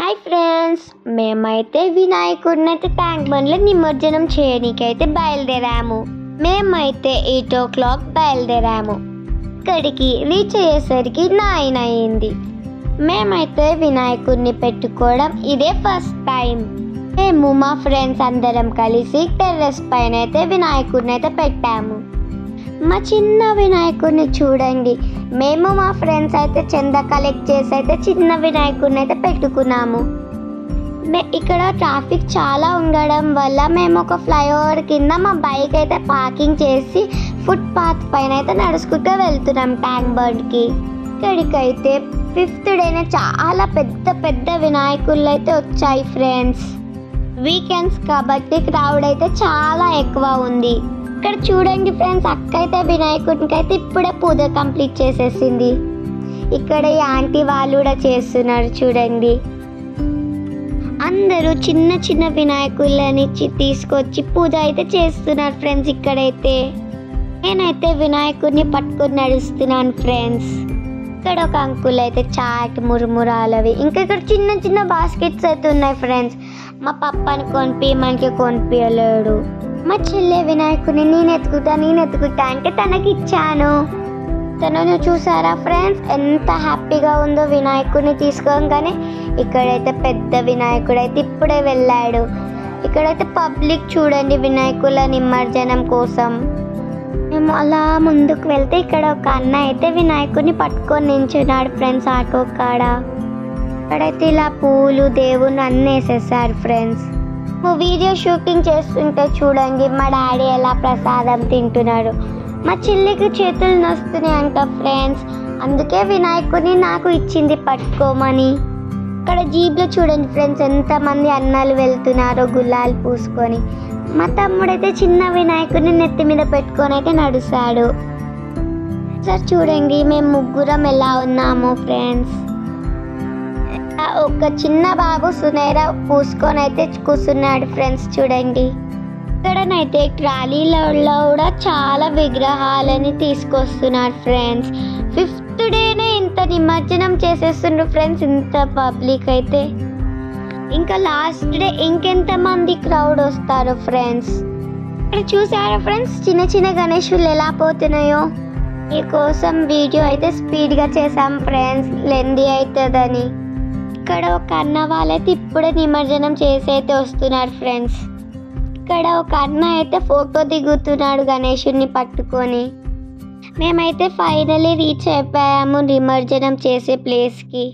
Hi friends, మేమైతే వినాయకుడినైతే tank బండ్లో నిమజ్జనం చేయడానికైతే బయలుదేరాము. మేమైతే 8 o'clock బయలుదేరాము. ఇక్కడికి రీచ్ అయ్యేసరికి 9 అయింది. మేమైతే వినాయకుడిని పెట్టుకోవడం ఇదే ఫస్ట్ టైం. మేము మా ఫ్రెండ్స్ అందరం కలిసి టెర్రస్ పైన అయితే వినాయకుడిని అయితే పెట్టాము. మా చిన్న వినాయకుడిని చూడండి. మేము మా ఫ్రెండ్స్ అయితే చందా కలెక్ట్ చేసి అయితే చిన్న వినాయకుడిని అయితే పెట్టుకున్నాము. ఇక్కడ ట్రాఫిక్ చాలా ఉండడం వల్ల మేము ఒక ఫ్లైఓవర్ కింద మా బైక్ అయితే పార్కింగ్ చేసి ఫుట్పాత్ పైన అయితే నడుచుకుంటూ వెళ్తున్నాం ట్యాంక్ బండ్కి. ఇక్కడికైతే 5th డేనే చాలా పెద్ద పెద్ద వినాయకుళ్ళు అయితే వచ్చాయి ఫ్రెండ్స్. వీకెండ్స్ కాబట్టి క్రౌడ్ అయితే చాలా ఎక్కువ ఉంది. ఇక్కడ చూడండి ఫ్రెండ్స్, అక్క అయితే వినాయకుడికి అయితే ఇప్పుడే పూజ కంప్లీట్ చేసేసింది. ఇక్కడ ఈ ఆంటీ వాళ్ళు కూడా చేస్తున్నారు చూడండి. అందరూ చిన్న చిన్న వినాయకులని తీసుకొచ్చి పూజ అయితే చేస్తున్నారు ఫ్రెండ్స్. ఇక్కడైతే నేనైతే వినాయకుడిని పట్టుకొని నడుస్తున్నాను ఫ్రెండ్స్. ఇక్కడ ఒక అంకుల్ అయితే చాట్ మురుమురాలవి ఇంకా ఇక్కడ చిన్న చిన్న బాస్కెట్స్ అయితే ఉన్నాయి ఫ్రెండ్స్. మా పప్పని మనకి కొనిపించలేడు. మా చెల్లె వినాయకుడిని నేను ఎత్తుకుంటా అంటే తనకి ఇచ్చాను. తనను చూసారా ఫ్రెండ్స్, ఎంత హ్యాపీగా ఉందో వినాయకుడిని తీసుకోగానే. ఇక్కడైతే పెద్ద వినాయకుడు అయితే ఇప్పుడే వెళ్ళాడు. ఇక్కడైతే పబ్లిక్ చూడండి వినాయకుల నిమజ్జనం కోసం. మేము అలా ముందుకు వెళ్తే ఇక్కడ ఒక అన్న అయితే వినాయకుడిని పట్టుకొని నించున్నాడు ఫ్రెండ్స్ ఆటో కాడ. ఇక్కడైతే ఇలా పూలు దేవుని అన్నీ వేసేసారు ఫ్రెండ్స్. వీడియో షూటింగ్ చేస్తుంటే చూడండి మా డాడీ ఎలా ప్రసాదం తింటున్నాడు. మా చెల్లికి చేతులు నొస్తున్నాయి అంట ఫ్రెండ్స్, అందుకే వినాయకుడిని నాకు ఇచ్చింది పట్టుకోమని. ఇక్కడ జీప్లో చూడండి ఫ్రెండ్స్, ఎంతమంది అన్నాలు వెళ్తున్నారో గులాలు పూసుకొని. మా తమ్ముడైతే చిన్న వినాయకుడిని నెత్తి మీద పెట్టుకొని అయితే నడుస్తాడు. సార్ చూడండి మేము ముగ్గురం ఎలా ఉన్నాము ఫ్రెండ్స్. ఒక చిన్న బాబు సునేరా పూసుకొని అయితే కూర్చున్నాడు ఫ్రెండ్స్ చూడండి. ఇక్కడనైతే ట్రాలీలలో కూడా చాలా విగ్రహాలని తీసుకొస్తున్నారు ఫ్రెండ్స్. 5th డేనే ఇంత నిమజ్జనం చేసేస్తున్నారు ఫ్రెండ్స్, ఇంత పబ్లిక్ అయితే. ఇంకా లాస్ట్ డే ఇంకెంత మంది క్రౌడ్ వస్తారు ఫ్రెండ్స్. ఇక్కడ చూసారా ఫ్రెండ్స్, చిన్న చిన్న గణేశులు ఎలా పోతున్నాయో. మీకోసం వీడియో అయితే స్పీడ్గా చేసాం ఫ్రెండ్స్, లెందీ అవుతుందని. ఇక్కడ ఒక అన్న వాళ్ళైతే ఇప్పుడే నిమజ్జనం చేసి అయితే వస్తున్నారు ఫ్రెండ్స్. ఇక్కడ ఒక అన్న అయితే ఫోటో దిగుతున్నాడు గణేశుడిని పట్టుకొని. మేమైతే ఫైనలీ రీచ్ అయిపోయాము నిమజ్జనం చేసే ప్లేస్కి.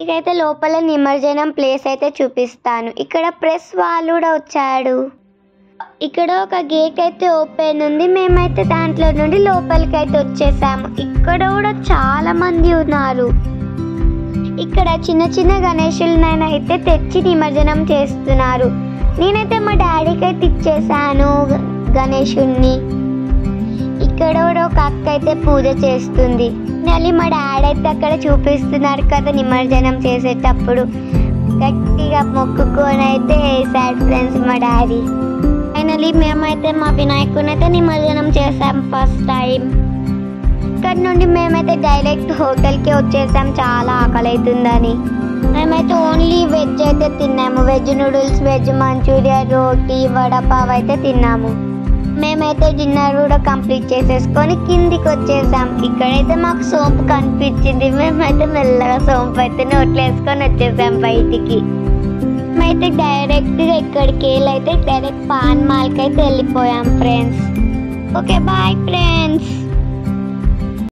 ఇకైతే లోపల నిమజ్జనం ప్లేస్ అయితే చూపిస్తాను. ఇక్కడ ప్రెస్ వాళ్ళు కూడా వచ్చాడు. ఇక్కడ ఒక గేట్ అయితే ఓపెన్ ఉంది. మేమైతే దాంట్లో నుండి లోపలికి అయితే వచ్చేసాము. ఇక్కడ కూడా చాలా మంది ఉన్నారు. ఇక్కడ చిన్న చిన్న గణేశులనైనా అయితే తెచ్చి నిమజ్జనం చేస్తున్నారు. నేనైతే మా డాడీకి అయితే ఇచ్చేసాను గణేశుడిని. ఇక్కడ కూడా ఒక అక్క అయితే పూజ చేస్తుంది. మళ్ళీ మా డాడీ అయితే అక్కడ చూపిస్తున్నారు కదా నిమజ్జనం చేసేటప్పుడు. గట్టిగా మొక్కుకొని అయితే వేసాడు ఫ్రెండ్స్ మా డాడీ. ఫైనలీ మేమైతే మా వినాయకుడిని అయితే నిమజ్జనం చేసాం ఫస్ట్ టైం. ఇక్కడ నుండి మేమైతే డైరెక్ట్ హోటల్కి వచ్చేసాం, చాలా ఆకలి అవుతుందని. మేమైతే ఓన్లీ వెజ్ అయితే తిన్నాము. వెజ్ నూడిల్స్, వెజ్ మంచూరియా, రోటీ, వడపావ్ అయితే తిన్నాము. మేమైతే డిన్నర్ కూడా కంప్లీట్ చేసేసుకొని కిందికి వచ్చేసాం. ఇక్కడైతే మాకు సోంపు కనిపించింది. మేమైతే మెల్లగా సోంపు అయితే నోట్లో వేసుకొని వచ్చేసాం బయటికి. మేమైతే డైరెక్ట్గా ఇక్కడికి వెళ్ళైతే డైరెక్ట్ పాన్ మాల్కి అయితే వెళ్ళిపోయాం ఫ్రెండ్స్. Okay bye friends.